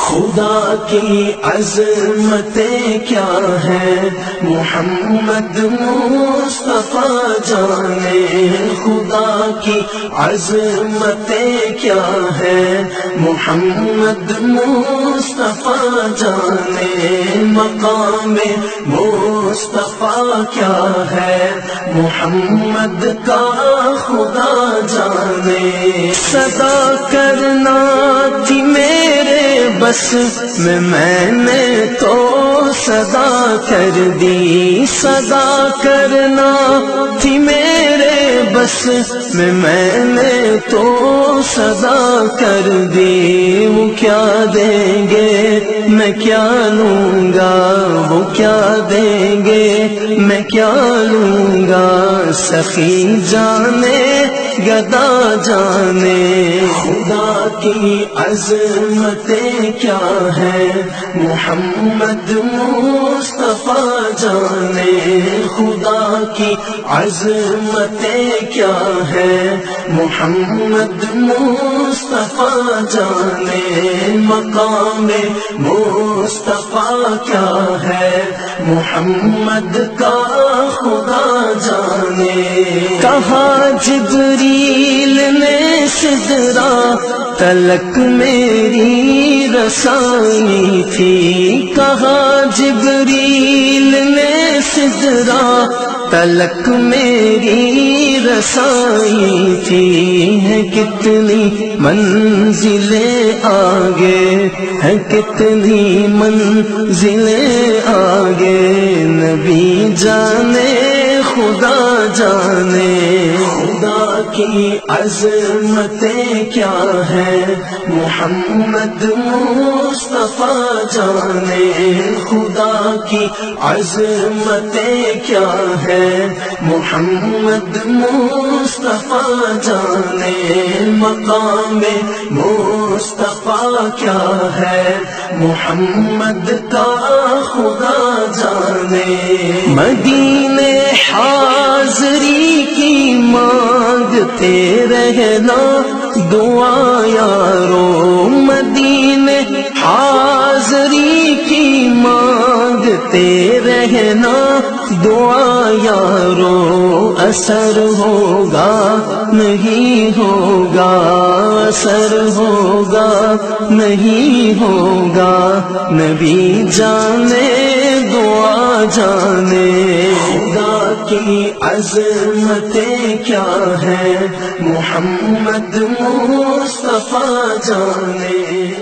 خدا کی عظمتیں کیا ہے محمد مصطفیٰ جانے، خدا کی عظمتیں کیا ہے محمد مصطفیٰ جانے، مقام مصطفیٰ کیا ہے محمد کا خدا جانے۔ صدا کرنا تھی میرے بس میں نے تو صدا کر دی، صدا کرنا تھی میرے بس میں نے تو صدا کر دی۔ وہ کیا دیں گے میں کیا لوں گا، وہ کیا دیں گے میں کیا لوں گا، سخی جانے گدا جانے۔ خدا کی عظمتیں کیا ہے محمد مصطفیٰ جانے، خدا کی عظمتیں کیا ہے محمد مصطفیٰ جانے، مقام مصطفیٰ کیا ہے محمد کا خدا جانے۔ کہا جبریل نے سدرا تلک میری رسائی تھی، کہا جبریل نے سدرا تلک میری رسائی تھی، ہے کتنی منزلیں آگے، ہے کتنی منزلیں آگے، نبی جانے خدا جانے۔ خدا کی عظمتیں کیا ہے محمد مصطفیٰ جانے، خدا کی عظمتیں کیا ہے محمد مصطفیٰ جانے، مقام مصطفیٰ کیا ہے محمد کا خدا جانے۔ مدینے حاضری کی مانگتے رہنا دعا یارو، مدینے حاضری کی مانگتے رہنا دعا یارو، اثر ہوگا نہیں ہوگا، اثر ہوگا نہیں ہوگا، نبی جانے دعا جانے۔ خدا کی عظمتیں کیا ہے محمد مصطفیٰ جانے۔